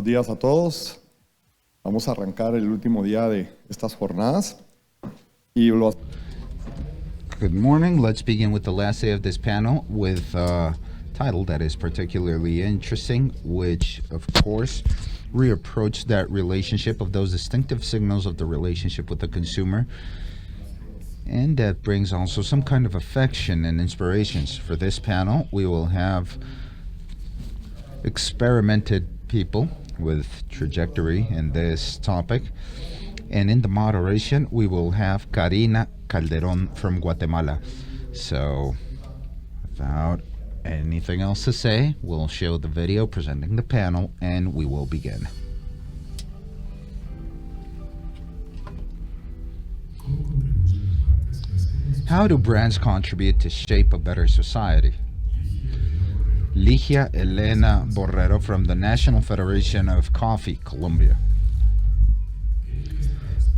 Buenos días a todos. Vamos a arrancar el último día de estas jornadas. Good morning. Let's begin with the last day of this panel with a title that is particularly interesting, which, of course, reapproach that relationship of those distinctive signals of the relationship with the consumer. And that brings also some kind of affection and inspirations. For this panel, we will have experimented people with trajectory in this topic. And in the moderation, we will have Karina Calderón from Guatemala. So, without anything else to say, we'll show the video presenting the panel and we will begin. How do brands contribute to shape a better society? Ligia Helena Borrero from the National Federation of Coffee, Colombia.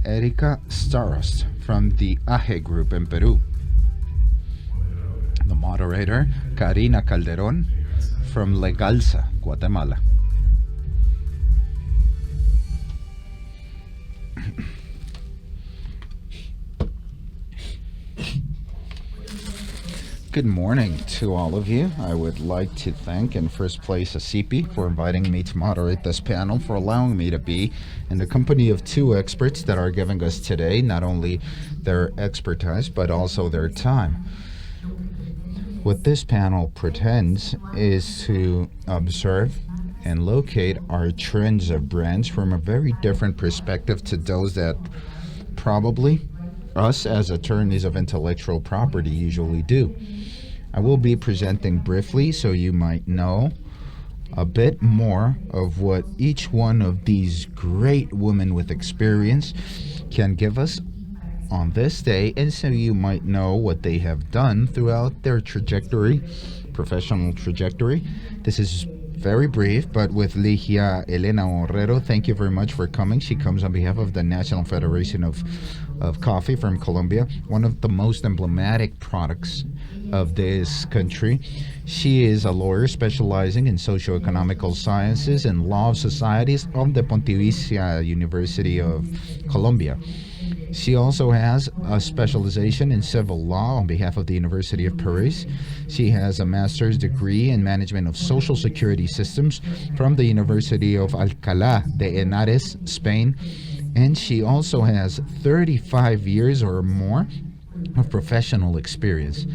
Erika Starost from the ASIPI Group in Peru. The moderator, Karina Calderón from Legalsa, Guatemala. Good morning to all of you. I would like to thank in first place ASIPI for inviting me to moderate this panel, for allowing me to be in the company of two experts that are giving us today not only their expertise but also their time. What this panel pretends is to observe and locate our trends of brands from a very different perspective to those that probably us as attorneys of intellectual property usually do. I will be presenting briefly so you might know a bit more of what each one of these great women with experience can give us on this day, and so you might know what they have done throughout their trajectory, professional trajectory. This is very brief, but with Ligia Helena Borrero, thank you very much for coming. She comes on behalf of the National Federation of Coffee from Colombia, one of the most emblematic products of this country. She is a lawyer specializing in socioeconomical sciences and law of societies of the Pontificia University of Colombia. She also has a specialization in civil law on behalf of the University of Paris. She has a master's degree in management of social security systems from the University of Alcalá de Henares, Spain. And she also has 35 years or more of professional experience.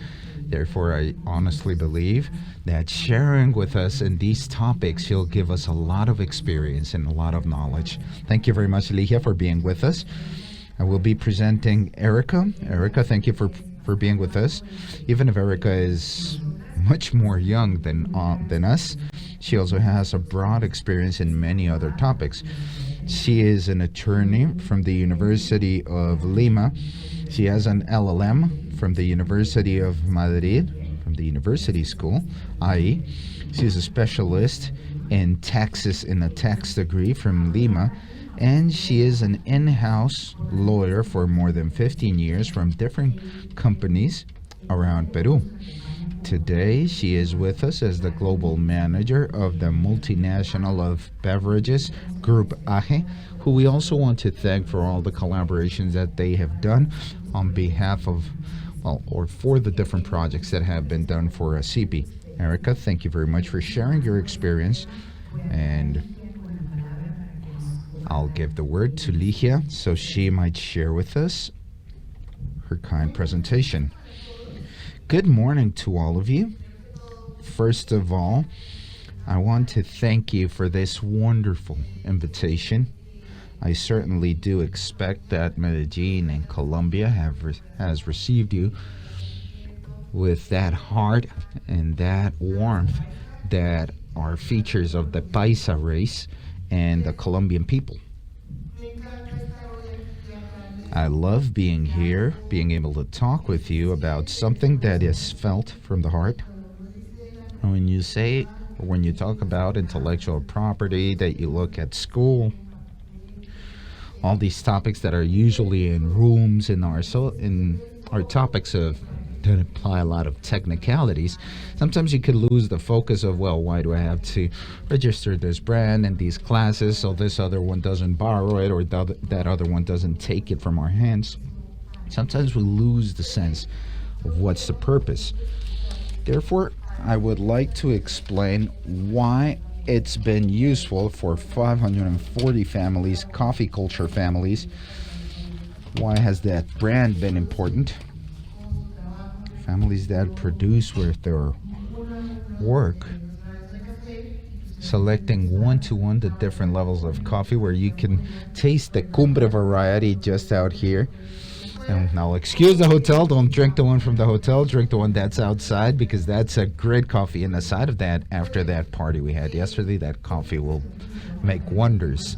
Therefore, I honestly believe that sharing with us in these topics, she'll give us a lot of experience and a lot of knowledge. Thank you very much, Ligia, for being with us. I will be presenting Erika. Erika, thank you for being with us. Even if Erika is much more young than us, she also has a broad experience in many other topics. She is an attorney from the University of Lima. She has an LLM from the University of Madrid, from the University School, i.e. she's a specialist in taxes in a tax degree from Lima, and she is an in-house lawyer for more than 15 years from different companies around Peru. Today, she is with us as the global manager of the multinational of beverages, Grupo ANG, who we also want to thank for all the collaborations that they have done on behalf of, or for the different projects that have been done for ASIPI. Erika, thank you very much for sharing your experience, and I'll give the word to Ligia so she might share with us her kind presentation. Good morning to all of you. First of all, I want to thank you for this wonderful invitation. I certainly do expect that Medellín and Colombia has received you with that heart and that warmth that are features of the Paisa race and the Colombian people. I love being here, being able to talk with you about something that is felt from the heart. And when you talk about intellectual property, that you look at school, all these topics that are usually in rooms in our topics of that apply a lot of technicalities, sometimes you could lose the focus of, well, why do I have to register this brand and these classes so this other one doesn't borrow it or that other one doesn't take it from our hands. Sometimes we lose the sense of what's the purpose. Therefore, I would like to explain why it's been useful for 540 families, coffee culture families. Why has that brand been important? Families that produce with their work, selecting one-to-one the different levels of coffee where you can taste the cumbre variety just out here. And now, excuse the hotel, don't drink the one from the hotel, drink the one that's outside, because that's a great coffee. And aside of that, after that party we had yesterday, that coffee will make wonders.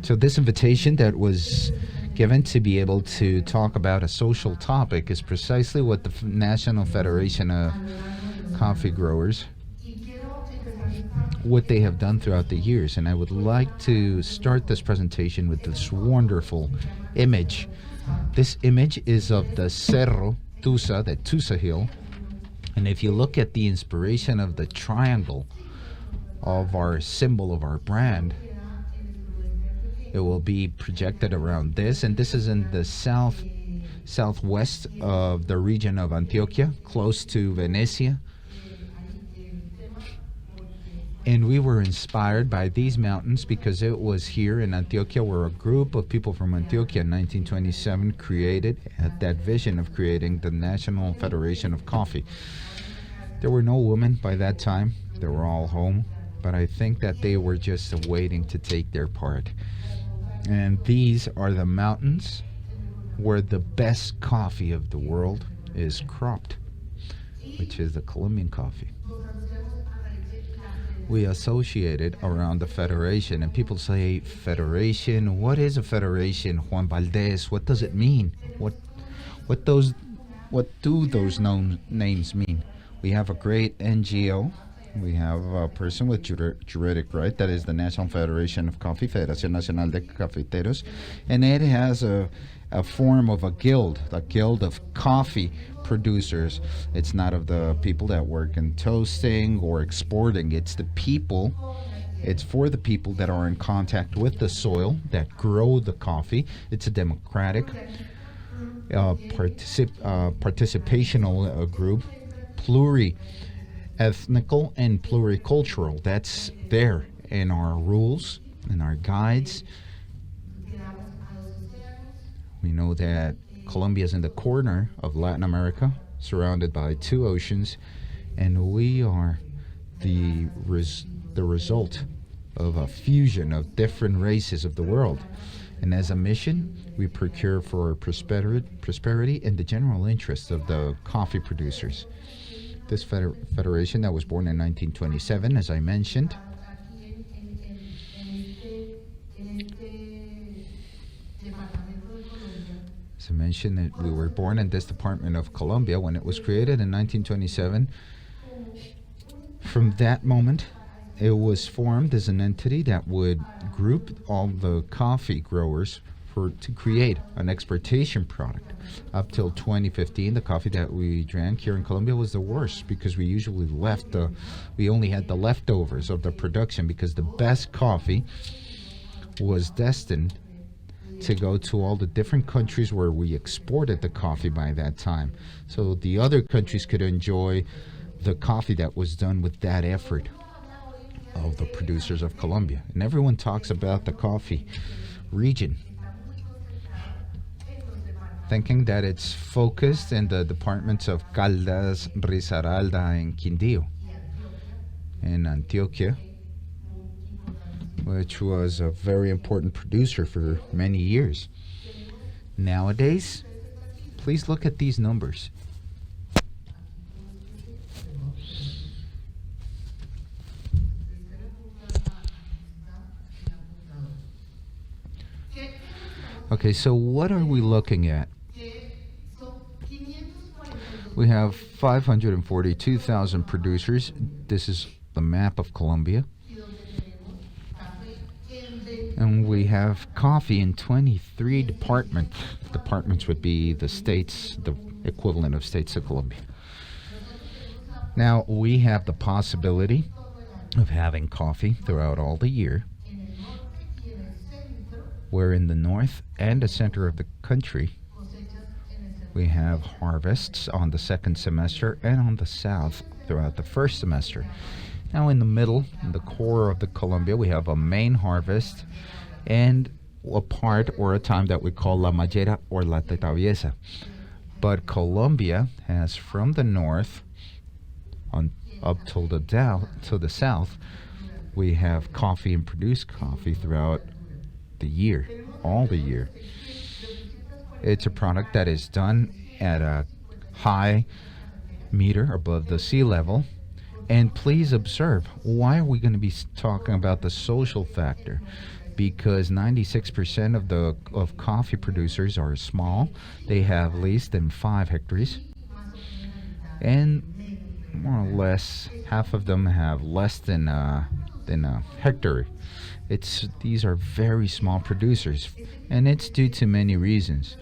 So this invitation that was given to be able to talk about a social topic is precisely what the National Federation of Coffee Growers, what they have done throughout the years. And I would like to start this presentation with this wonderful image. This image is of the Cerro Tusa, the Tusa Hill. And if you look at the inspiration of the triangle of our symbol of our brand, it will be projected around this. And this is in the southwest of the region of Antioquia, close to Venecia. And we were inspired by these mountains because it was here in Antioquia where a group of people from Antioquia in 1927 had that vision of creating the National Federation of Coffee. There were no women by that time. They were all home. But I think that they were just waiting to take their part. And these are the mountains where the best coffee of the world is cropped, which is the Colombian coffee. We associate it around the federation, and people say, federation, what is a federation, Juan Valdez? What does it mean? What do those names mean? We have a great NGO. We have a person with juridic right, that is the National Federation of Coffee, Federación Nacional de Cafeteros, and it has a form of a guild of coffee producers. It's not of the people that work in toasting or exporting. It's the people, it's for the people that are in contact with the soil, that grow the coffee. It's a democratic, participational group, pluri-ethnical and pluricultural. That's there in our rules, in our guides. We know that Colombia is in the corner of Latin America, surrounded by two oceans, and we are the result of a fusion of different races of the world. And as a mission, we procure for prosperity and the general interest of the coffee producers. This federation that was born in 1927, as I mentioned, that we were born in this department of Colombia when it was created in 1927. From that moment, it was formed as an entity that would group all the coffee growers to create an exportation product. Up till 2015, the coffee that we drank here in Colombia was the worst because we usually we only had the leftovers of the production because the best coffee was destined to go to all the different countries where we exported the coffee by that time. So the other countries could enjoy the coffee that was done with that effort of the producers of Colombia. And everyone talks about the coffee region, thinking that it's focused in the departments of Caldas, Risaralda, and Quindío. In Antioquia, which was a very important producer for many years. Nowadays, please look at these numbers. Okay, so what are we looking at? We have 542,000 producers. This is the map of Colombia. And we have coffee in 23 departments. Departments would be the states, the equivalent of states of Colombia. Now, we have the possibility of having coffee throughout all the year, where in the north and the center of the country, we have harvests on the second semester and on the south throughout the first semester. Now in the middle, in the core of the Colombia, we have a main harvest and a part or a time that we call La Mallera or La Traviesa. But Colombia has from the north on up till the south, we have coffee and produced coffee throughout the year, all the year. It's a product that is done at a high meter above the sea level. And please observe, why are we going to be talking about the social factor? Because 96% of coffee producers are small. They have less than 5 hectares. And more or less, half of them have less than a hectare. These are very small producers, and it's due to many reasons.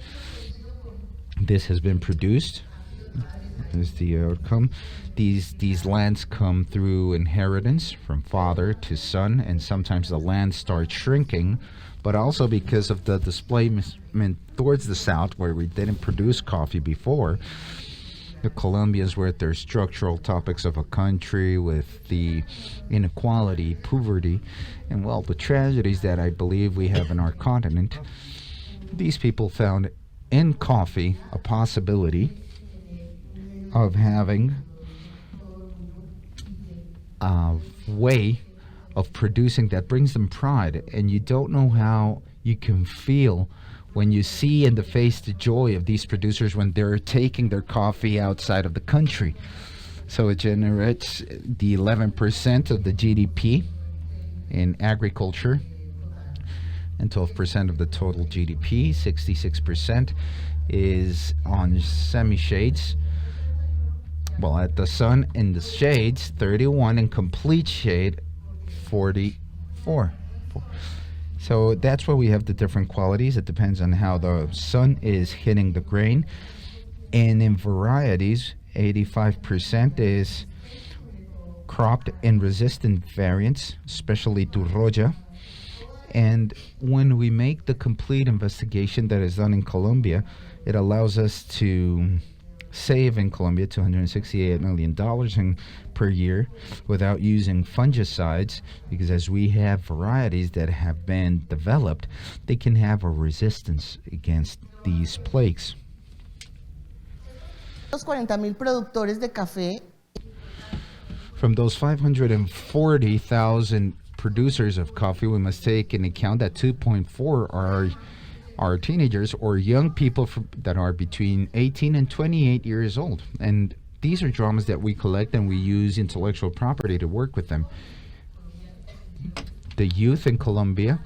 This has been produced is the outcome. These lands come through inheritance from father to son, and sometimes the land starts shrinking, but also because of the displacement towards the south, where we didn't produce coffee before. The Colombians, with their structural topics of a country, with the inequality, poverty, and well, the tragedies that I believe we have in our continent, these people found in coffee a possibility of having a way of producing that brings them pride. And you don't know how you can feel when you see in the face the joy of these producers when they're taking their coffee outside of the country. So it generates the 11% of the GDP in agriculture and 12% of the total GDP. 66% is on semi-shades. Well, at the sun in the shades, 31, in complete shade, 44. So that's why we have the different qualities. It depends on how the sun is hitting the grain. And in varieties, 85% is cropped in resistant variants, especially Turroya. And when we make the complete investigation that is done in Colombia, it allows us to save in Colombia $268 million per year without using fungicides, because as we have varieties that have been developed, they can have a resistance against these plagues. Los 40,000 productores de café. From those 540,000 producers of coffee, we must take into account that 2.4 are teenagers or young people that are between 18 and 28 years old. And these are dramas that we collect, and we use intellectual property to work with them. The youth in Colombia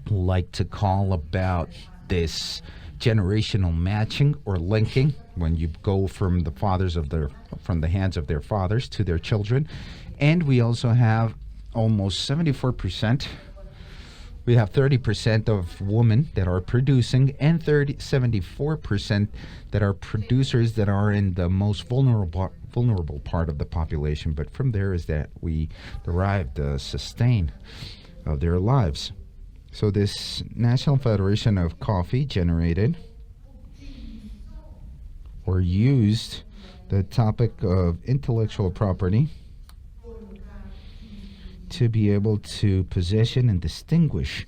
like to call about this generational matching or linking, when you go from the hands of their fathers to their children. And we also have almost 74%. We have 30% of women that are producing, and 74% that are producers that are in the most vulnerable part of the population. But from there is that we derive the sustain of their lives. So this National Federation of Coffee generated or used the topic of intellectual property to be able to position and distinguish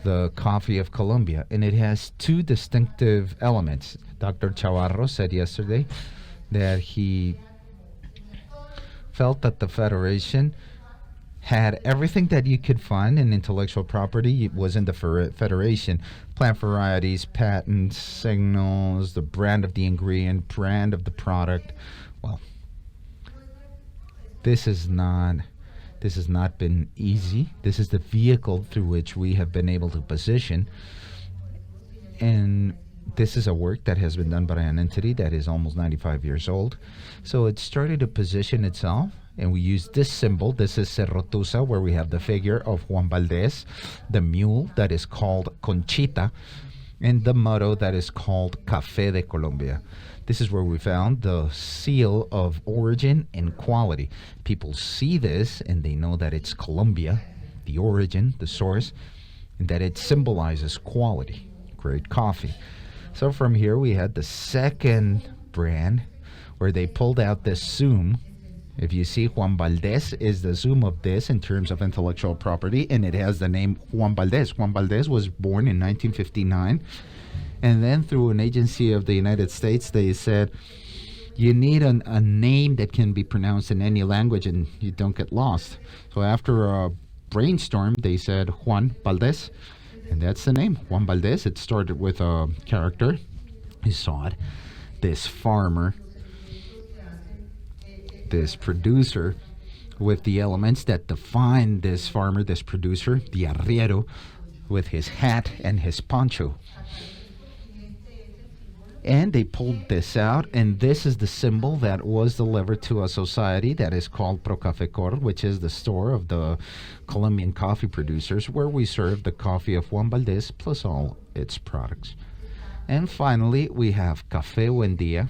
the coffee of Colombia. And it has 2 distinctive elements. Dr. Chavarro said yesterday that he felt that the Federation had everything that you could find in intellectual property. It was in the Federation. Plant varieties, patents, signals, the brand of the ingredient, brand of the product. Well, this has not been easy. This is the vehicle through which we have been able to position. And this is a work that has been done by an entity that is almost 95 years old. So it started to position itself, and we use this symbol. This is Cerrotusa, where we have the figure of Juan Valdez, the mule that is called Conchita. and the motto that is called Café de Colombia. This is where we found the seal of origin and quality. People see this and they know that it's Colombia, the origin, the source, and that it symbolizes quality, great coffee. So from here we had the second brand where they pulled out this zoom. If you see, Juan Valdez is the zoom of this in terms of intellectual property, and it has the name Juan Valdez. Juan Valdez was born in 1959, and then through an agency of the United States, they said, you need a name that can be pronounced in any language and you don't get lost. So after a brainstorm, they said Juan Valdez, and that's the name, Juan Valdez. It started with a character. You saw it. This farmer, this producer, with the elements that define this farmer, this producer, the arriero, with his hat and his poncho. And they pulled this out, and this is the symbol that was delivered to a society that is called Procafecor, which is the store of the Colombian coffee producers, where we serve the coffee of Juan Valdez plus all its products. And finally, we have Café Buen Día,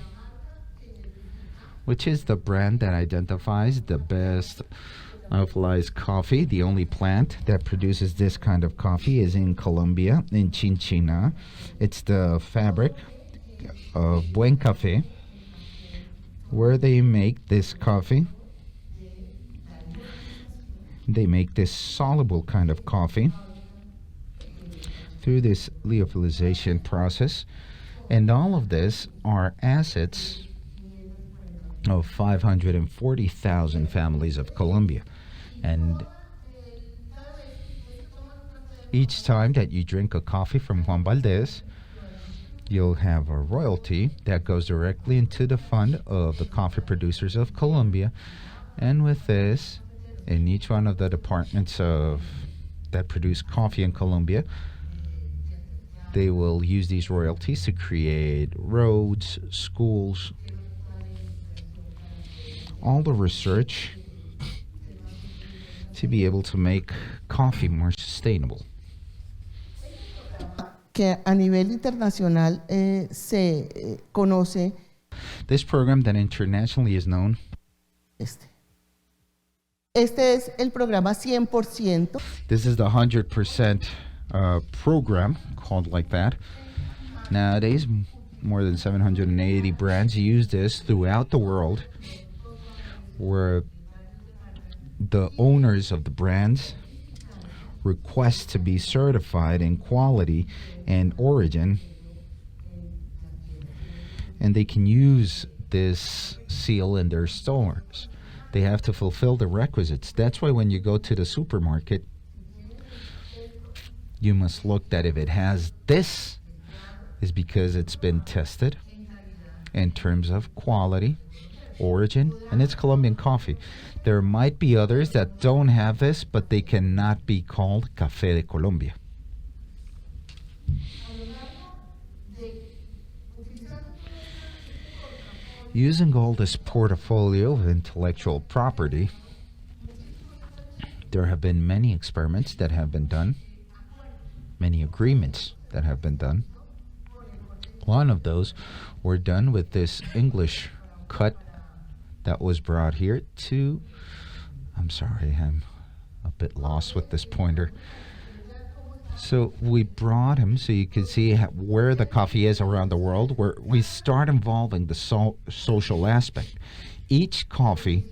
which is the brand that identifies the best lyophilized coffee. The only plant that produces this kind of coffee is in Colombia, in Chinchina. It's the fabric of Buen Café, where they make this coffee. They make this soluble kind of coffee through this lyophilization process. And all of this are assets of 540,000 families of Colombia. And each time that you drink a coffee from Juan Valdez, you'll have a royalty that goes directly into the fund of the coffee producers of Colombia. And with this, in each one of the departments that produce coffee in Colombia, they will use these royalties to create roads, schools, all the research to be able to make coffee more sustainable. Que a nivel internacional se conoce. This program that internationally is known. Este es el programa 100%. This is the 100% program called like that. Nowadays, more than 780 brands use this throughout the world, where the owners of the brands request to be certified in quality and origin, and they can use this seal in their stores. They have to fulfill the requisites. That's why when you go to the supermarket, you must look that if it has this, is because it's been tested in terms of quality, origin, and it's Colombian coffee. There might be others that don't have this, but they cannot be called Café de Colombia. Using all this portfolio of intellectual property, there have been many experiments that have been done, many agreements that have been done. One of those were done with this English cut that was brought here to, I'm sorry, I'm a bit lost with this pointer. So we brought him so you can see where the coffee is around the world, where we start involving the social aspect. Each coffee,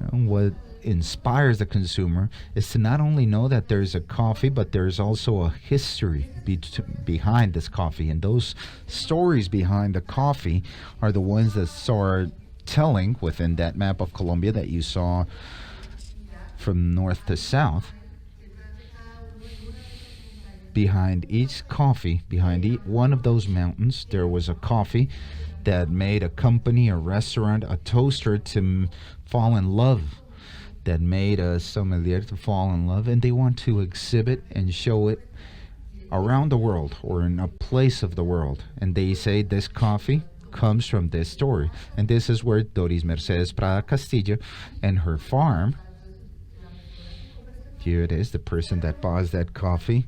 what inspires the consumer is to not only know that there's a coffee, but there's also a history behind this coffee. And those stories behind the coffee are the ones that start telling within that map of Colombia that you saw from north to south. Behind each coffee, behind one of those mountains, there was a coffee that made a company, a restaurant, a toaster to fall in love, that made a sommelier to fall in love, and they want to exhibit and show it around the world or in a place of the world. And they say this coffee comes from this story. And this is where Doris Mercedes Prada Castillo and her farm, here it is, the person that buys that coffee,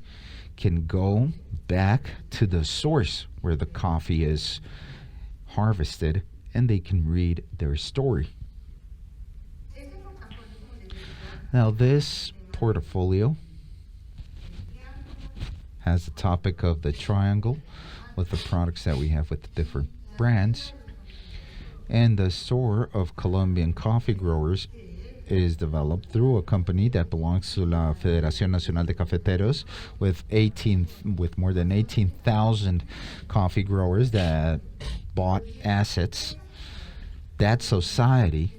can go back to the source where the coffee is harvested, and they can read their story. Now, this portfolio has the topic of the triangle with the products that we have with the different brands. And the store of Colombian coffee growers is developed through a company that belongs to la Federación Nacional de Cafeteros with more than 18,000 coffee growers that bought assets. That society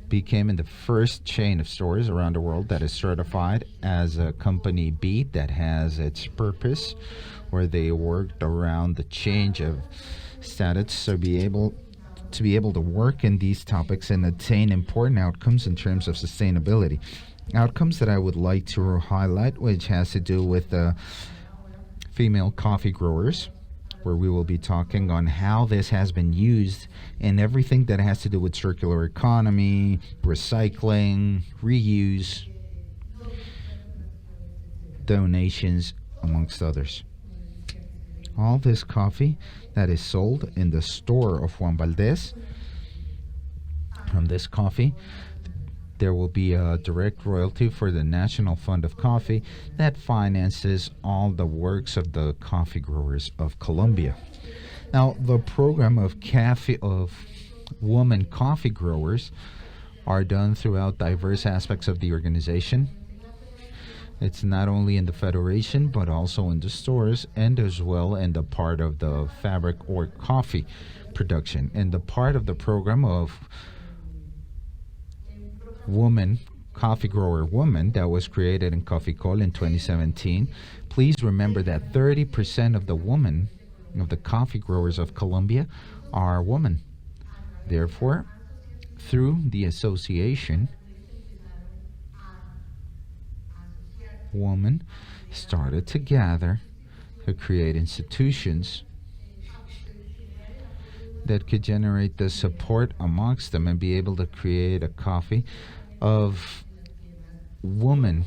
became in the first chain of stores around the world that is certified as a company B that has its purpose, where they worked around the change of status to be able to work in these topics and attain important outcomes in terms of sustainability. Outcomes that I would like to highlight, which has to do with the female coffee growers, where we will be talking on how this has been used in everything that has to do with circular economy, recycling, reuse, donations, amongst others. All this coffee that is sold in the store of Juan Valdez, from this coffee, there will be a direct royalty for the National Fund of Coffee that finances all the works of the coffee growers of Colombia. Now, the program of women coffee growers are done throughout diverse aspects of the organization. It's not only in the federation, but also in the stores, and as well in the part of the fabric or coffee production. And the part of the program of coffee grower woman that was created in Coffee Col in 2017. Please remember that 30% of the coffee growers of Colombia are women. Therefore, through the association, women started to gather to create institutions that could generate the support amongst them and be able to create a coffee of women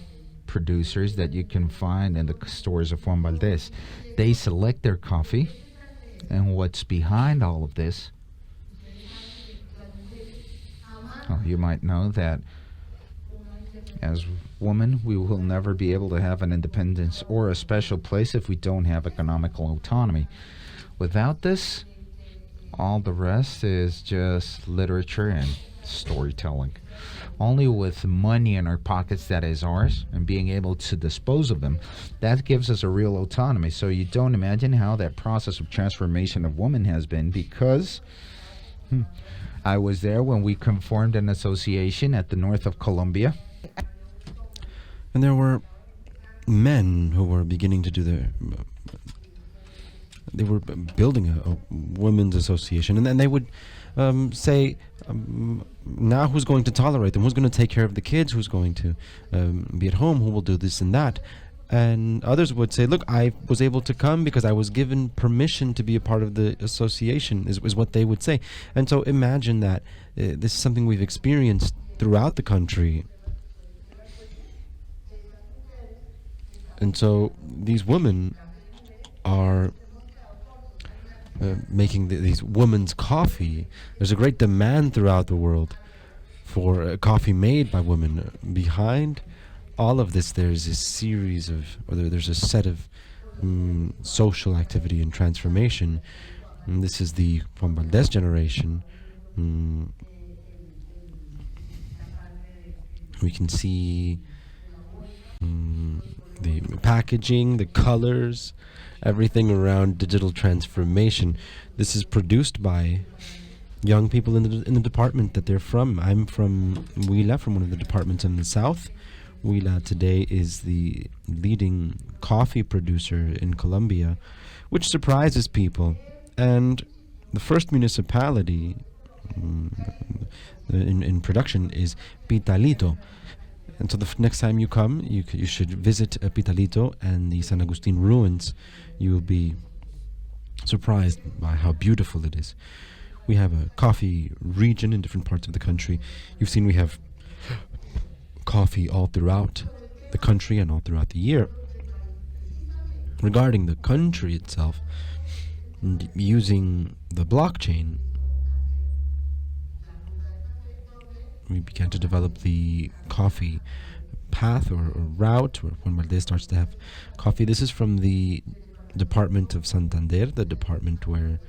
producers that you can find in the stores of Juan Valdez. They select their coffee, and what's behind all of this, well, you might know that as women, we will never be able to have an independence or a special place if we don't have economical autonomy. Without this, all the rest is just literature and storytelling. Only with money in our pockets that is ours and being able to dispose of them, that gives us a real autonomy. So you don't imagine how that process of transformation of women has been, because I was there when we formed an association at the north of Colombia. And there were men who were beginning to do they were building a women's association, and then they would say, now who's going to tolerate them? Who's going to take care of the kids? Who's going to be at home? Who will do this and that? And others would say, look, I was able to come because I was given permission to be a part of the association, is what they would say. And so imagine that this is something we've experienced throughout the country. And so these women are making these women's coffee. There's a great demand throughout the world for coffee made by women. Behind all of this, there's a series of, or there's a set of social activity and transformation. And this is the Juan Valdez generation. We can see the packaging, the colors, everything around digital transformation. This is produced by young people in the department that they're from. I'm from Huila, from one of the departments in the south. Huila today is the leading coffee producer in Colombia, which surprises people. And the first municipality in production is Pitalito. And so the next time you come, you should visit Pitalito and the San Agustin ruins. You will be surprised by how beautiful it is. We have a coffee region in different parts of the country. You've seen we have coffee all throughout the country and all throughout the year. Regarding the country itself, using the blockchain, we began to develop the coffee path or route where Juan Valdez starts to have coffee. This is from the department of Santander, the department where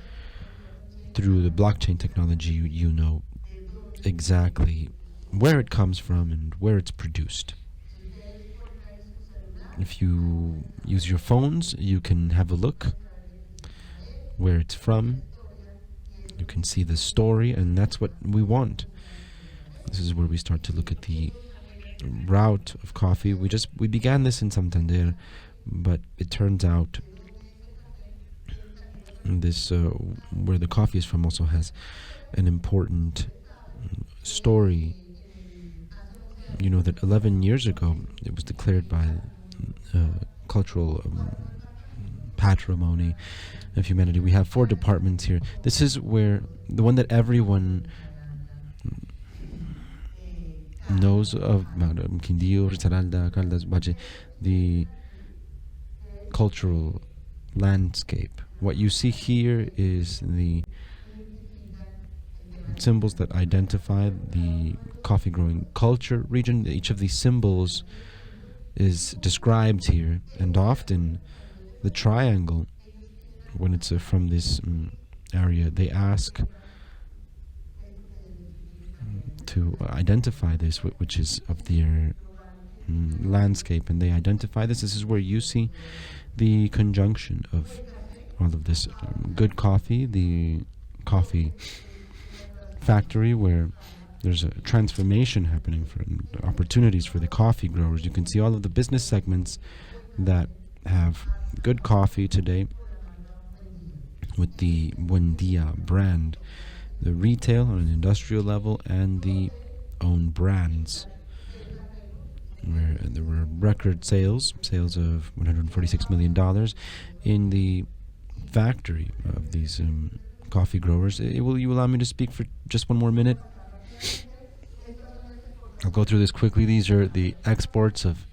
through the blockchain technology you know exactly where it comes from and where it's produced. If you use your phones, you can have a look where it's from. You can see the story, and that's what we want. This is where we start to look at the route of coffee. We began this in Santander, but it turns out this where the coffee is from also has an important story. You know that 11 years ago it was declared by cultural patrimony of humanity. We have 4 departments here. This is where the one that everyone knows of, Quindío, Risaralda, Caldas, Valle, the cultural landscape. What you see here is the symbols that identify the coffee growing culture region. Each of these symbols is described here, and often the triangle, when it's from this area, they ask to identify this, which is of their landscape, and they identify this. This is where you see the conjunction of all of this good coffee, the coffee factory where there's a transformation happening for opportunities for the coffee growers. You can see all of the business segments that have good coffee today with the Buen Dia brand, the retail on an industrial level, and the own brands, where there were record sales of $146 million in the factory of these coffee growers. Will you allow me to speak for just one more minute? I'll go through this quickly. These are the exports of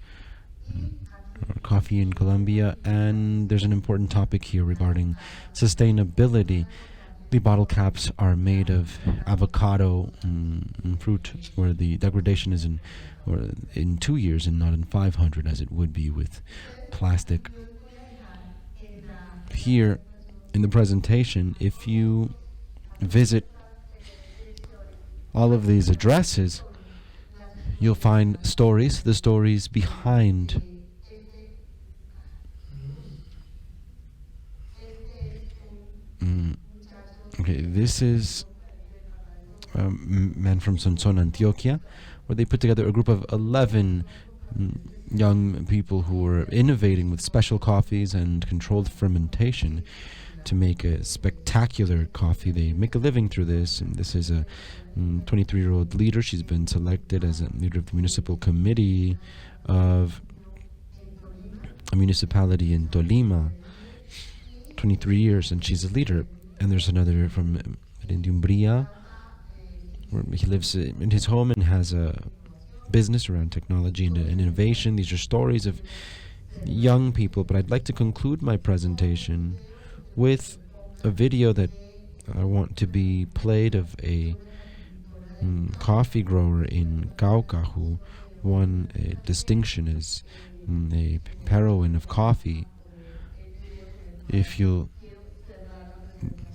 coffee in Colombia, and there's an important topic here regarding sustainability. The bottle caps are made of avocado fruit, where the degradation is in 2 years and not in 500 as it would be with plastic. Here in the presentation, if you visit all of these addresses, you'll find stories, the stories behind okay, this is a man from Sonson, Antioquia, where they put together a group of 11 young people who were innovating with special coffees and controlled fermentation to make a spectacular coffee. They make a living through this, and this is a 23-year-old leader. She's been selected as a leader of the municipal committee of a municipality in Tolima. 23 years, and she's a leader. And there's another from Umbria, where he lives in his home and has a business around technology and innovation. These are stories of young people, but I'd like to conclude my presentation with a video that I want to be played of a coffee grower in Cauca who won a distinction as a heroine of coffee. If you'll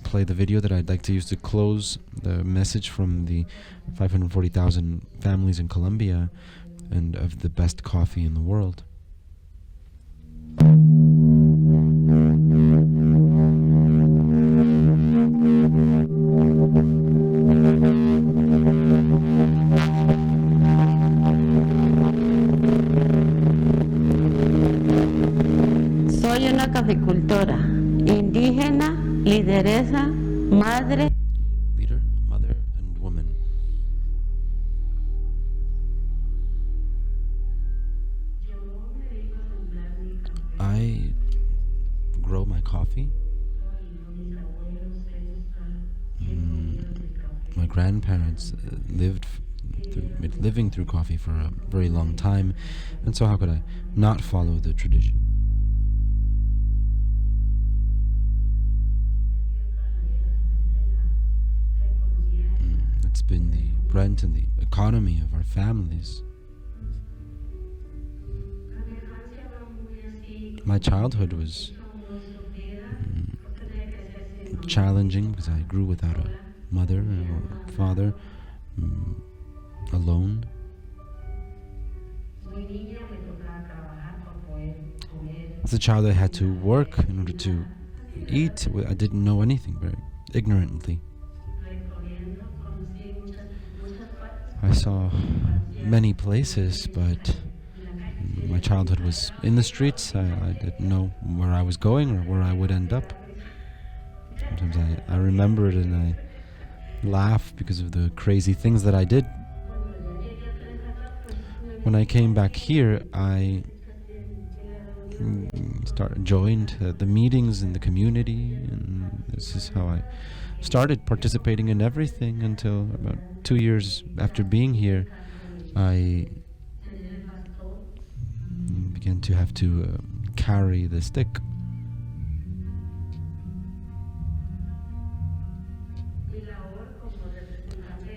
play the video that I'd like to use to close the message from the 540,000 families in Colombia and of the best coffee in the world. Soy una caficultora, indígena, lideresa, madre. Leader, mother, and woman. I grow my coffee. My grandparents lived living through coffee for a very long time, and so how could I not follow the tradition? It's been the rent and the economy of our families. My childhood was challenging because I grew without a mother or father, alone. As a child, I had to work in order to eat. I didn't know anything, very ignorantly. I saw many places, but my childhood was in the streets. I didn't know where I was going or where I would end up. Sometimes I remember it and I laugh because of the crazy things that I did. When I came back here, I joined the meetings in the community, and this is how I started participating in everything until about 2 years after being here. I began to have to carry the stick.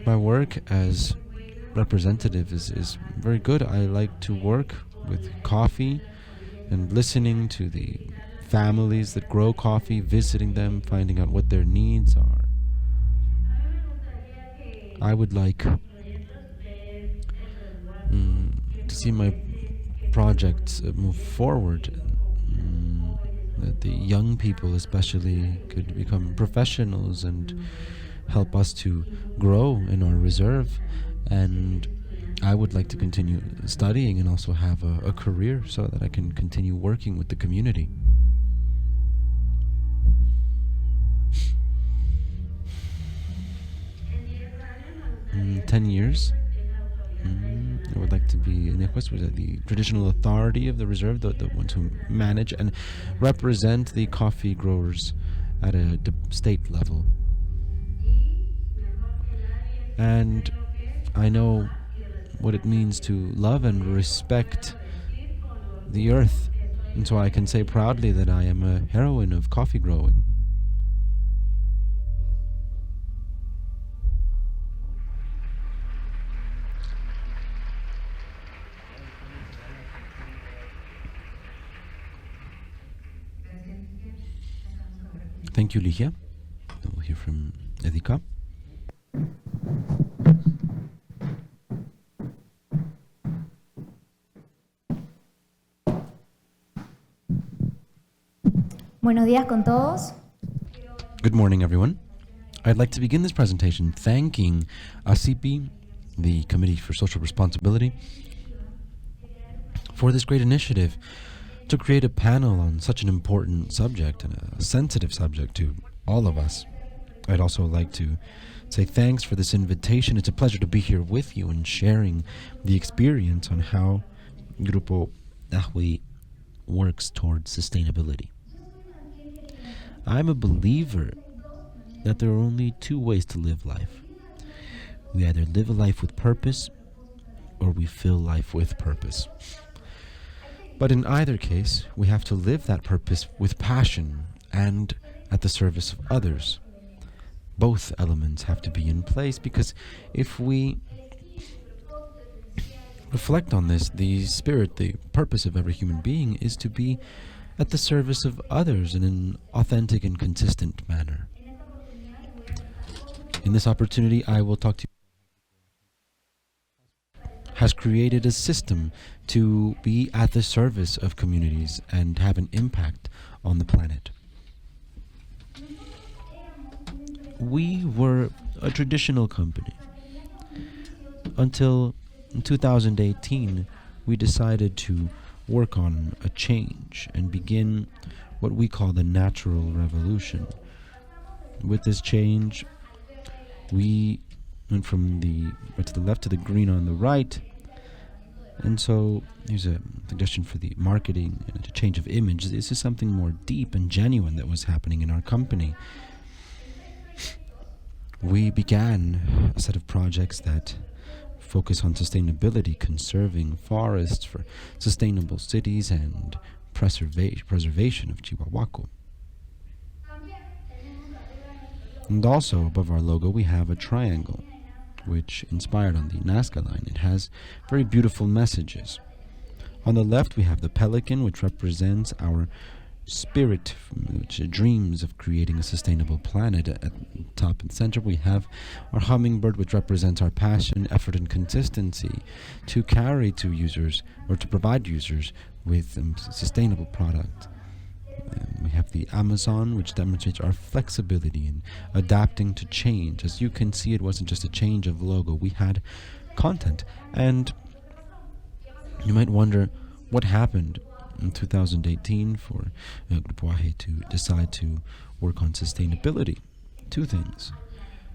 My work as representative is very good. I like to work with coffee and listening to the families that grow coffee, visiting them, finding out what their needs are. I would like to see my projects move forward, that the young people especially could become professionals and help us to grow in our reserve. And I would like to continue studying and also have a career so that I can continue working with the community. 10 years. I would like to be in the traditional authority of the reserve, the ones who manage and represent the coffee growers at a state level. And I know what it means to love and respect the earth, and so I can say proudly that I am a heroine of coffee growing. Thank you, Ligia. Then we'll hear from Erika. Buenos días con todos. Good morning, everyone. I'd like to begin this presentation thanking ASIPI, the Committee for Social Responsibility, for this great initiative to create a panel on such an important subject and a sensitive subject to all of us. I'd also like to say thanks for this invitation. It's a pleasure to be here with you and sharing the experience on how Grupo works towards sustainability. I'm a believer that there are only two ways to live life. We either live a life with purpose or we fill life with purpose. But in either case, we have to live that purpose with passion and at the service of others. Both elements have to be in place, because if we reflect on this, the spirit, the purpose of every human being is to be at the service of others in an authentic and consistent manner. In this opportunity, I will talk to you has created a system to be at the service of communities and have an impact on the planet. We were a traditional company. Until 2018, we decided to work on a change and begin what we call the natural revolution. With this change, we went from the right to the left to the green on the right. And so here's a suggestion for the marketing and a change of image. This is something more deep and genuine that was happening in our company. We began a set of projects that focus on sustainability, conserving forests for sustainable cities, and preservation of Chihuahuaco. And also, above our logo, we have a triangle, which inspired on the Nazca line. It has very beautiful messages. On the left, we have the pelican, which represents our spirit, which dreams of creating a sustainable planet. At the top and center, we have our hummingbird, which represents our passion, effort, and consistency to carry to users, or to provide users with sustainable product. We have the Amazon, which demonstrates our flexibility in adapting to change. As you can see, it wasn't just a change of logo. We had content. And you might wonder what happened in 2018 for Grupo to decide to work on sustainability. Two things.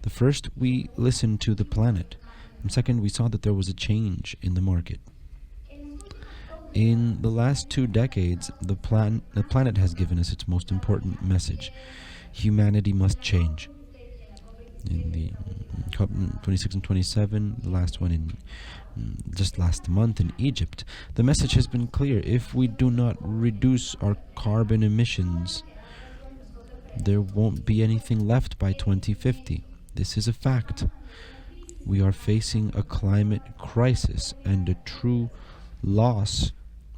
The first, we listened to the planet. And second, we saw that there was a change in the market. In the last 2 decades, the planet has given us its most important message. Humanity must change. In the COP26 and 27, the last one in just last month in Egypt, the message has been clear. If we do not reduce our carbon emissions, there won't be anything left by 2050. This is a fact. We are facing a climate crisis and a true loss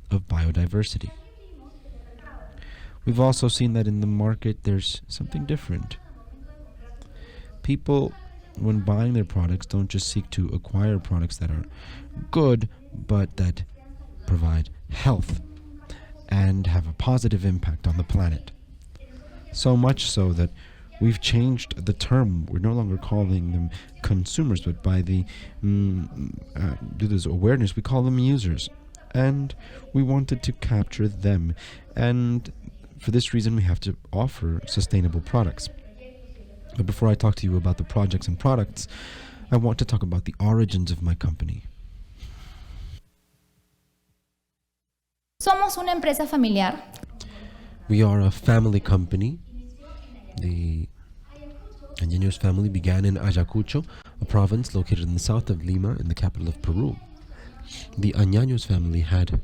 of biodiversity. We've also seen that in the market there's something different. People, when buying their products, don't just seek to acquire products that are good, but that provide health and have a positive impact on the planet. So much so that we've changed the term. We're no longer calling them consumers, but by the due to this awareness, we call them users. And we wanted to capture them. And for this reason, we have to offer sustainable products. But before I talk to you about the projects and products, I want to talk about the origins of my company. Somos una empresa familiar. We are a family company. The Añaños family began in Ayacucho, a province located in the south of Lima, in the capital of Peru. The Añaños family had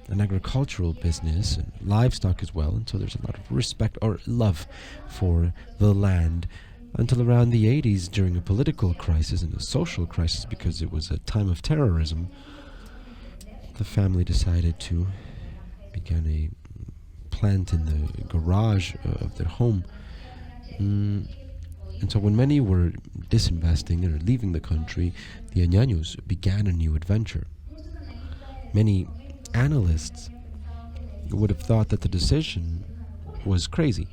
an agricultural business and livestock as well, and so there's a lot of respect or love for the land until around the 80s, during a political crisis and a social crisis, because it was a time of terrorism. The family decided to begin a plant in the garage of their home. And so when many were disinvesting or leaving the country, the Añaños began a new adventure. Many analysts would have thought that the decision was crazy,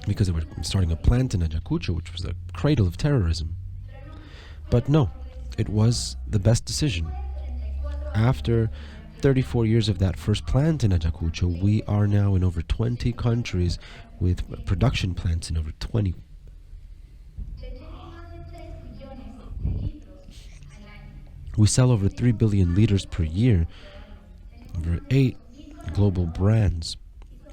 because they were starting a plant in Ayacucho, which was a cradle of terrorism. But no, it was the best decision. After 34 years of that first plant in Ayacucho, we are now in over 20 countries with production plants in over 20. We sell over 3 billion liters per year, over 8 global brands,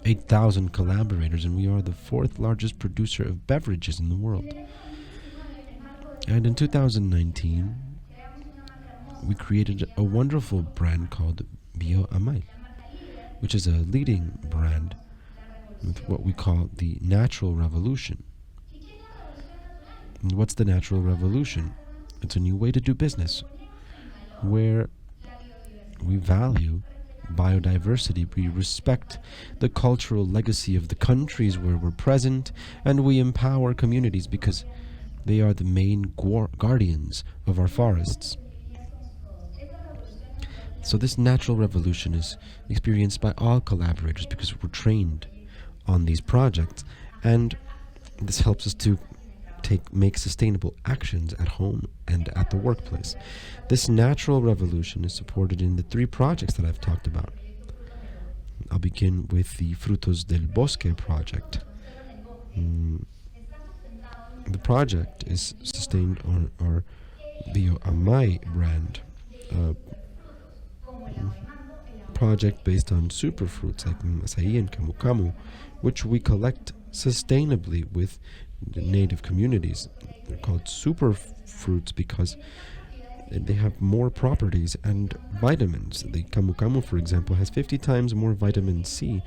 8,000 collaborators, and we are the 4th largest producer of beverages in the world. And in 2019, we created a wonderful brand called Bio Amay, which is a leading brand with what we call the natural revolution. And what's the natural revolution? It's a new way to do business, where we value biodiversity, we respect the cultural legacy of the countries where we're present, and we empower communities because they are the main guardians of our forests. So this natural revolution is experienced by all collaborators because we're trained on these projects, and this helps us to make sustainable actions at home and at the workplace. This natural revolution is supported in the 3 projects that I've talked about. I'll begin with the Frutos del Bosque project. The project is sustained on our Bio Amay brand, project based on superfruits like acai and camu camu, which we collect sustainably with the native communities. They're called super fruits because they have more properties and vitamins. The camu camu, for example, has 50 times more vitamin C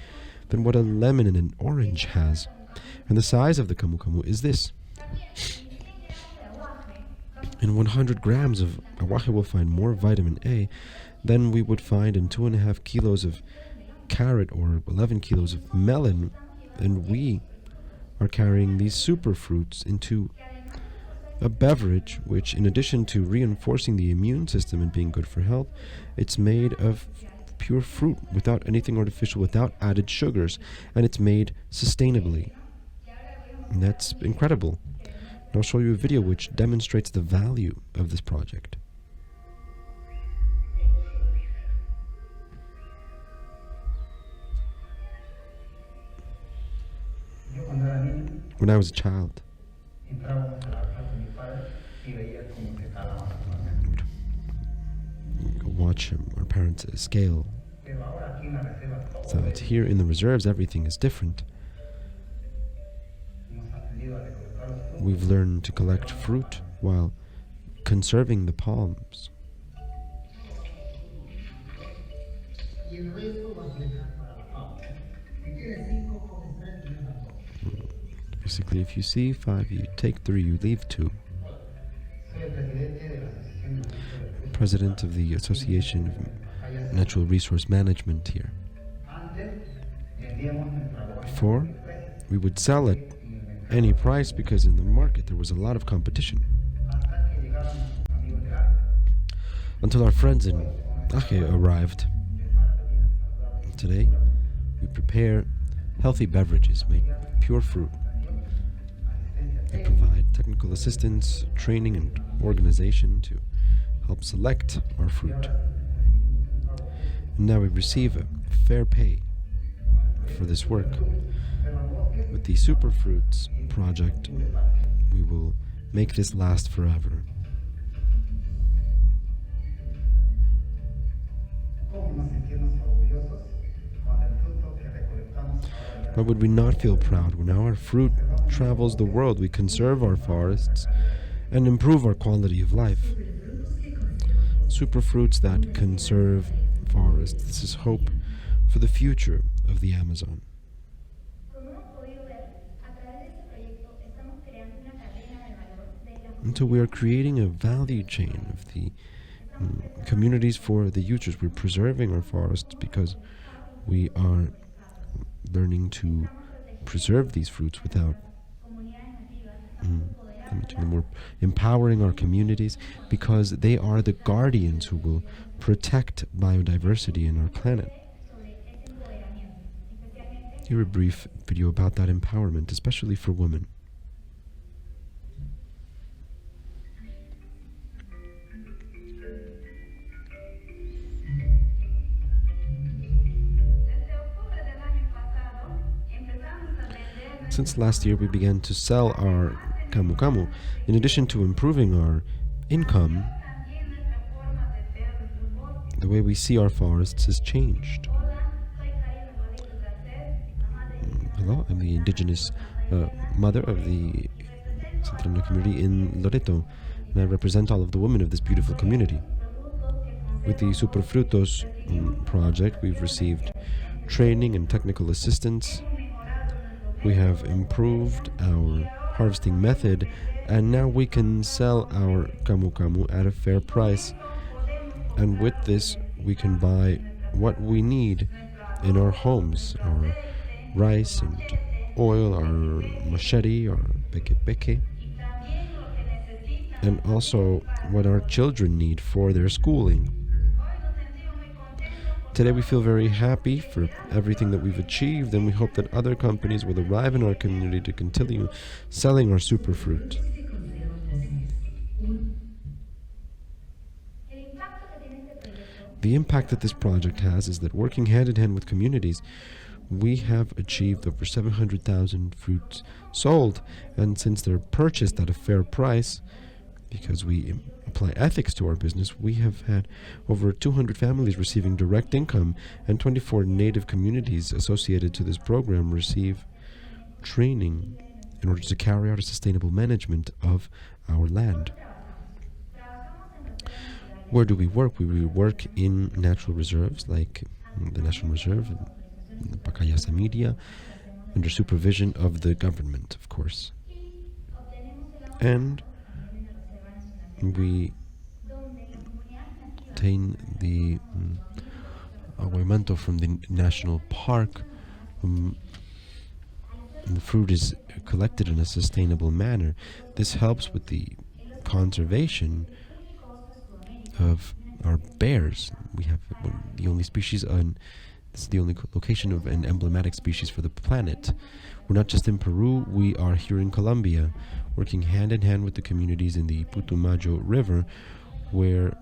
than what a lemon and an orange has. And the size of the camu camu is this. In 100 grams of aguaje, we'll find more vitamin A than we would find in 2.5 kilos of carrot or 11 kilos of melon. And we are carrying these super fruits into a beverage which, in addition to reinforcing the immune system and being good for health, it's made of pure fruit without anything artificial, without added sugars, and it's made sustainably. And that's incredible. And I'll show you a video which demonstrates the value of this project. When I was a child, watch our parents scale. So it's here in the reserves, everything is different. We've learned to collect fruit while conserving the palms. Basically, if you see 5, you take 3, you leave 2. President of the Association of Natural Resource Management here. Before, we would sell at any price because in the market there was a lot of competition. Until our friends in Aje arrived. Today, we prepare healthy beverages made with pure fruit. We provide technical assistance, training, and organization to help select our fruit. And now we receive a fair pay for this work. With the Superfruits project, we will make this last forever. Why would we not feel proud when our fruit travels the world? We conserve our forests and improve our quality of life. Superfruits that conserve forests. This is hope for the future of the Amazon. And so we are creating a value chain of the communities for the users. We're preserving our forests because we are learning to preserve these fruits without damaging them. We're empowering our communities because they are the guardians who will protect biodiversity in our planet. Here a brief video about that empowerment, especially for women. Since last year, we began to sell our camu camu. In addition to improving our income, the way we see our forests has changed. Hello, I'm the indigenous mother of the Central community in Loreto, and I represent all of the women of this beautiful community. With the Superfrutos project, we've received training and technical assistance. We have improved our harvesting method, and now we can sell our camu camu at a fair price. And with this, we can buy what we need in our homes, our rice and oil, our machete, our peke peke, and also what our children need for their schooling. Today we feel very happy for everything that we've achieved, and we hope that other companies will arrive in our community to continue selling our superfruit. The impact that this project has is that working hand in hand with communities, we have achieved over 700,000 fruits sold, and since they're purchased at a fair price, because we apply ethics to our business, we have had over 200 families receiving direct income, and 24 native communities associated to this program receive training in order to carry out a sustainable management of our land. Where do we work? We work in natural reserves like the National Reserve, the Pacayasa Media, under supervision of the government, of course. And we obtain the aguamento from the national park. And the fruit is collected in a sustainable manner. This helps with the conservation of our bears. We have the only species on. This is the only location of an emblematic species for the planet. We're not just in Peru, we are here in Colombia, working hand in hand with the communities in the Putumayo River, where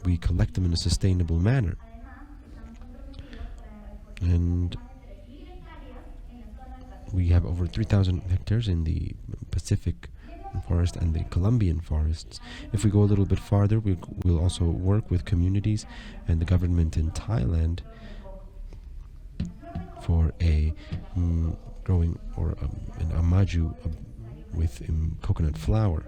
we collect them in a sustainable manner. And we have over 3,000 hectares in the Pacific forest and the Colombian forests. If we go a little bit farther, we'll also work with communities and the government in Thailand for a growing or an amaju with coconut flour.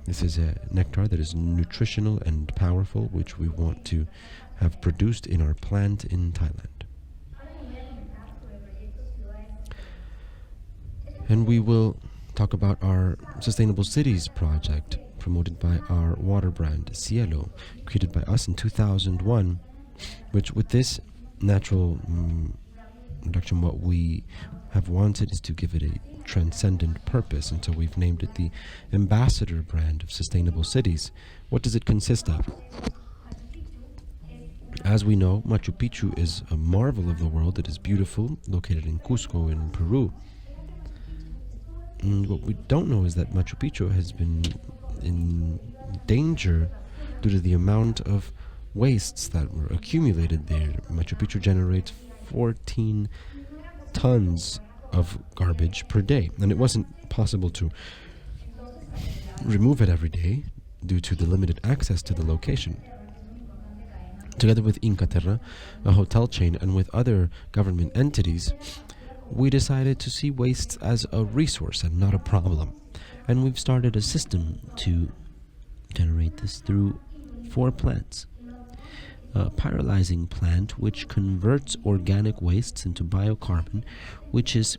This is a nectar that is nutritional and powerful, which we want to have produced in our plant in Thailand. And we will talk about our Sustainable Cities project, promoted by our water brand, Cielo, created by us in 2001, which with this natural reduction, what we have wanted is to give it a transcendent purpose, and so we've named it the Ambassador brand of Sustainable Cities. What does it consist of? As we know, Machu Picchu is a marvel of the world. It is beautiful, located in Cusco in Peru. And what we don't know is that Machu Picchu has been in danger due to the amount of wastes that were accumulated there. Machu Picchu generates 14 tons of garbage per day, and it wasn't possible to remove it every day due to the limited access to the location. Together with Inca Terra, a hotel chain, and with other government entities, we decided to see wastes as a resource and not a problem. And we've started a system to generate this through 4 plants. A pyrolyzing plant which converts organic wastes into biocarbon, which is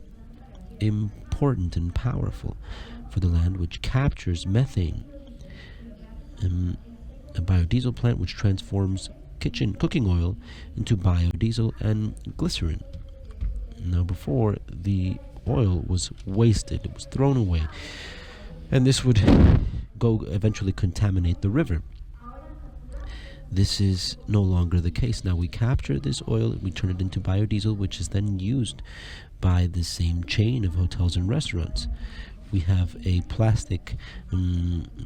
important and powerful for the land, which captures methane. A biodiesel plant which transforms cooking oil into biodiesel and glycerin. Now, before, the oil was wasted, it was thrown away, and this would eventually contaminate the river. This is no longer the case. Now we capture this oil, we turn it into biodiesel, which is then used by the same chain of hotels and restaurants. We have a plastic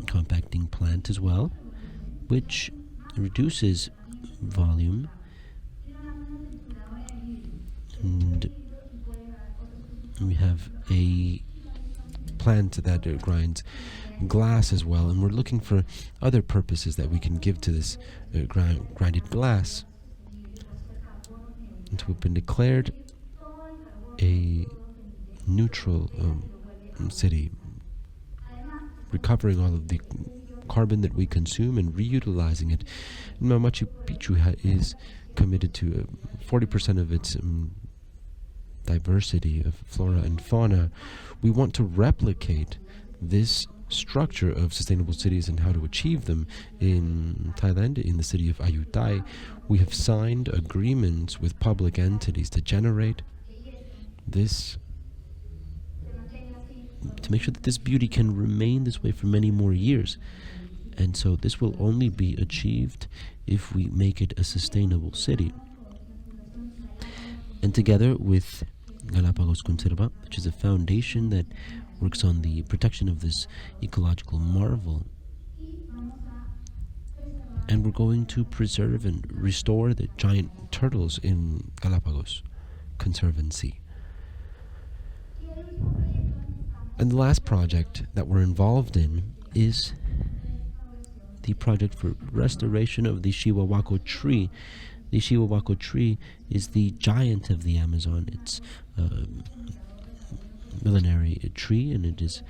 compacting plant as well, which reduces volume, and we have a plant that grinds glass as well, and we're looking for other purposes that we can give to this grinded glass. And so we've been declared a neutral city, recovering all of the carbon that we consume and reutilizing it. And Machu Picchu is committed to 40% of its diversity of flora and fauna. We want to replicate this structure of sustainable cities and how to achieve them in Thailand, in the city of Ayutthaya. We have signed agreements with public entities to generate this, to make sure that this beauty can remain this way for many more years. And so this will only be achieved if we make it a sustainable city. And together with Galapagos Conserva, which is a foundation that works on the protection of this ecological marvel, and we're going to preserve and restore the giant turtles in Galapagos Conservancy. And the last project that we're involved in is the project for restoration of the Chihuahuaco tree the Chihuahua tree is the giant of the Amazon. It's a millenary tree, and it is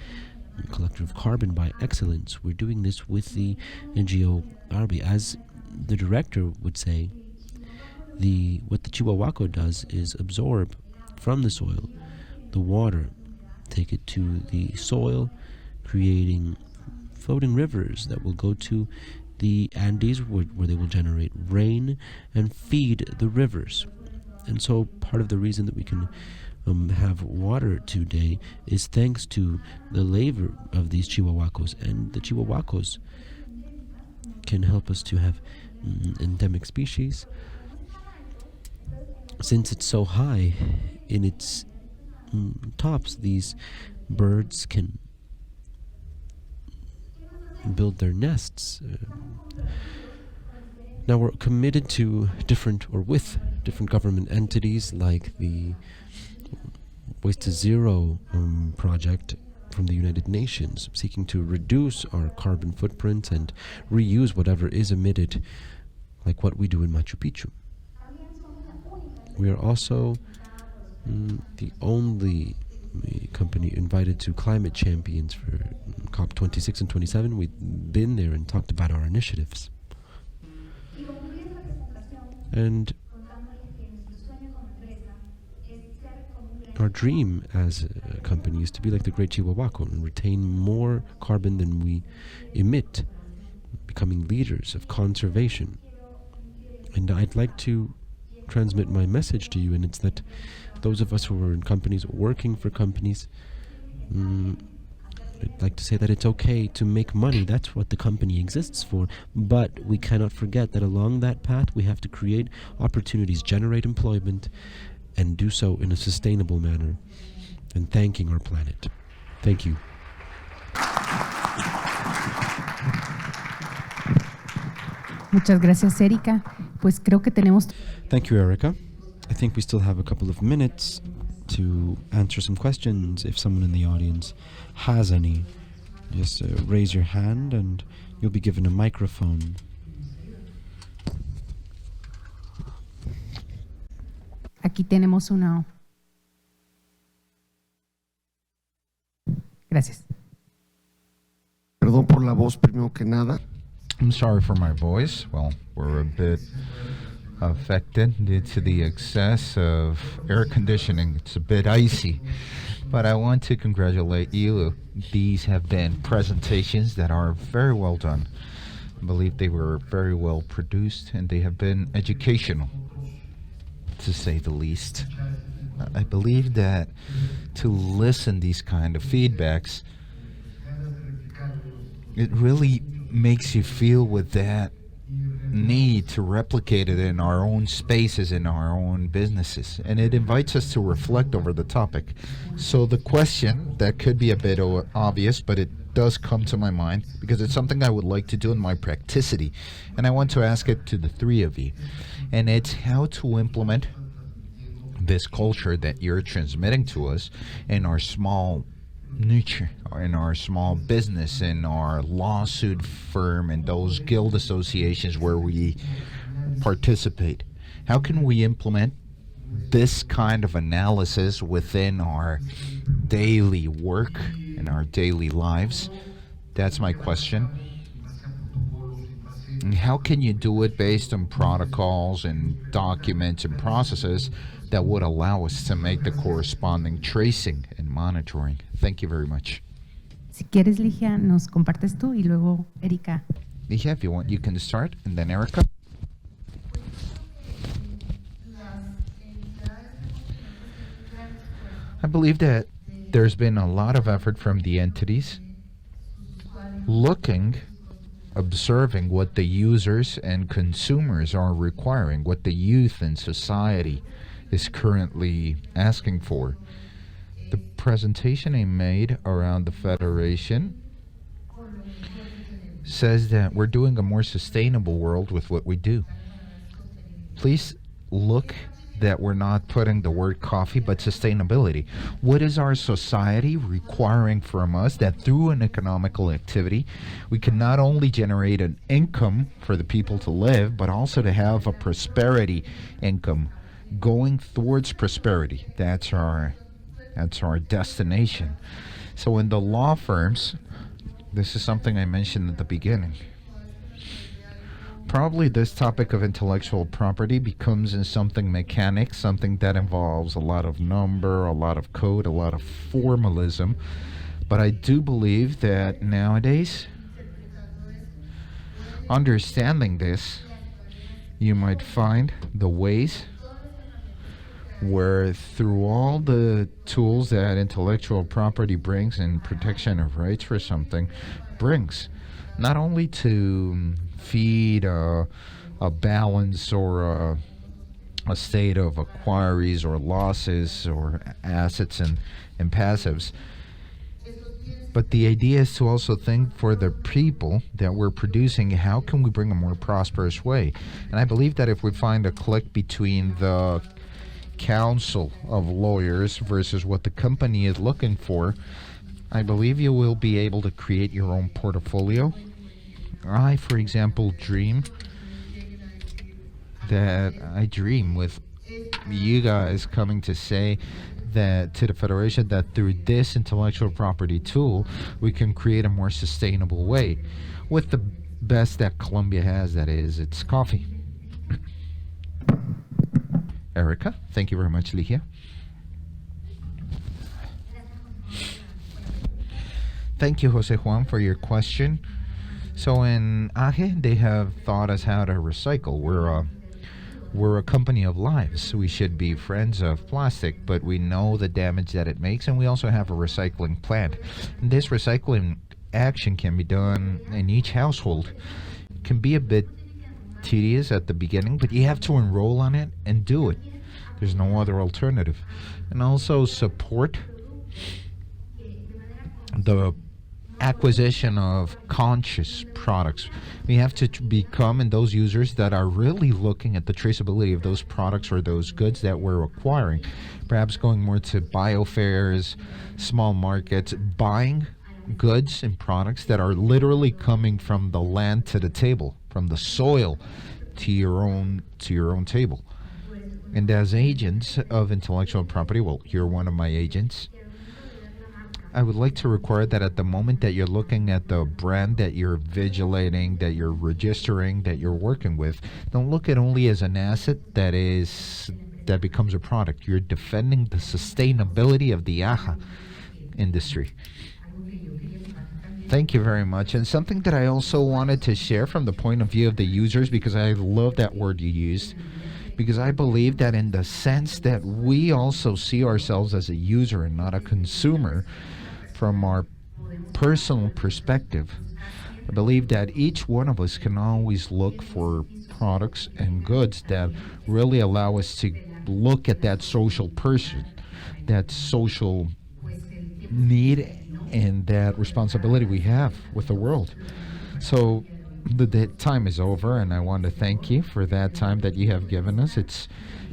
a collector of carbon by excellence. We're doing this with the NGO ARBI. As the director would say, what the Chihuahua does is absorb from the soil the water, take it to the soil, creating floating rivers that will go to the Andes, where they will generate rain and feed the rivers. And so part of the reason that we can have water today is thanks to the labor of these Chihuahuacos. And the Chihuahuacos can help us to have endemic species. Since it's so high in its tops, these birds can build their nests. Now we're committed to with different government entities like the Waste to Zero project from the United Nations, seeking to reduce our carbon footprint and reuse whatever is emitted, like what we do in Machu Picchu. We are also the only company invited to Climate Champions for COP26 and 27. We've been there and talked about our initiatives. And our dream as a company is to be like the Great Chihuahua and retain more carbon than we emit, becoming leaders of conservation. And I'd like to transmit my message to you, and it's that those of us who are in companies, working for companies, I'd like to say that it's okay to make money. That's what the company exists for. But we cannot forget that along that path, we have to create opportunities, generate employment, and do so in a sustainable manner, and thanking our planet. Thank you. Muchas gracias, Erika. Pues creo que tenemos... Thank you, Erika. I think we still have a couple of minutes to answer some questions. If someone in the audience has any, just raise your hand and you'll be given a microphone. Aquí tenemos una... Gracias. Perdón por la voz, primero que nada. I'm sorry for my voice. Well, we're a bit affected due to the excess of air conditioning. It's a bit icy. But I want to congratulate you. These have been presentations that are very well done. I believe they were very well produced and they have been educational, to say the least. I believe that to listen these kind of feedbacks, it really makes you feel with that need to replicate it in our own spaces, in our own businesses. And it invites us to reflect over the topic. So the question that could be a bit obvious, but it does come to my mind because it's something I would like to do in my practicity. And I want to ask it to the three of you. And it's how to implement this culture that you're transmitting to us in our small niche, in our small business, in our lawsuit firm, and those guild associations where we participate. How can we implement this kind of analysis within our daily work and our daily lives? That's my question. And how can you do it based on protocols and documents and processes that would allow us to make the corresponding tracing and monitoring? Thank you very much. Si quieres, Ligia, nos compartes tú y luego Erika. Ligia, if you want, you can start, and then Erika. I believe that there's been a lot of effort from the entities observing what the users and consumers are requiring, what the youth and society is currently asking for. The presentation I made around the Federation says that we're doing a more sustainable world with what we do. Please look that we're not putting the word coffee, but sustainability. What is our society requiring from us that through an economical activity, we can not only generate an income for the people to live, but also to have a prosperity income going towards prosperity. That's our destination. So in the law firms, this is something I mentioned at the beginning. Probably this topic of intellectual property becomes in something mechanic, something that involves a lot of number, a lot of code, a lot of formalism. But I do believe that nowadays, understanding this, you might find the ways where through all the tools that intellectual property brings and protection of rights for something brings, not only to feed a balance or a state of acquiries or losses or assets and passives, but the idea is to also think for the people that we're producing, how can we bring a more prosperous way? And I believe that if we find a click between the council of lawyers versus what the company is looking for, I believe you will be able to create your own portfolio. I, for example, dream with you guys coming to say that to the Federation that through this intellectual property tool, we can create a more sustainable way with the best that Colombia has, that is, it's coffee. Erika, thank you very much, Ligia. Thank you, Jose Juan, for your question. So in AGE, they have taught us how to recycle. We're a company of lives. We should be friends of plastic, but we know the damage that it makes, and we also have a recycling plant. And this recycling action can be done in each household. It can be a bit tedious at the beginning, but you have to enroll on it and do it. There's no other alternative. And also support the acquisition of conscious products. We have to become in those users that are really looking at the traceability of those products or those goods that we're acquiring. Perhaps going more to biofairs, small markets, buying goods and products that are literally coming from the land to the table, from the soil to your own table. And as agents of intellectual property, well, you're one of my agents, I would like to require that at the moment that you're looking at the brand that you're vigilating, that you're registering, that you're working with, don't look at only as an asset that becomes a product. You're defending the sustainability of the AHA industry. Thank you very much. And something that I also wanted to share from the point of view of the users, because I love that word you used, because I believe that in the sense that we also see ourselves as a user and not a consumer, from our personal perspective, I believe that each one of us can always look for products and goods that really allow us to look at that social person, that social need, and that responsibility we have with the world. So the time is over, and I want to thank you for that time that you have given us. It's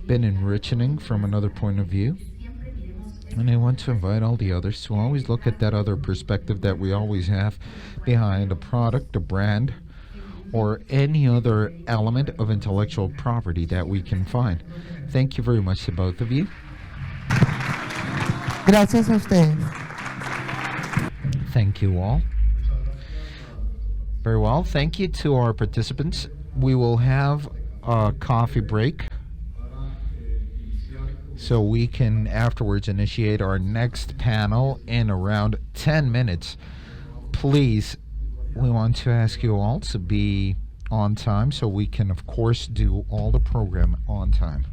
been enriching from another point of view. And I want to invite all the others to always look at that other perspective that we always have behind a product, a brand, or any other element of intellectual property that we can find. Thank you very much to both of you. Gracias a ustedes. Thank you all. Very well. Thank you to our participants. We will have a coffee break so we can afterwards initiate our next panel in around 10 minutes. Please, we want to ask you all to be on time so we can, of course, do all the program on time.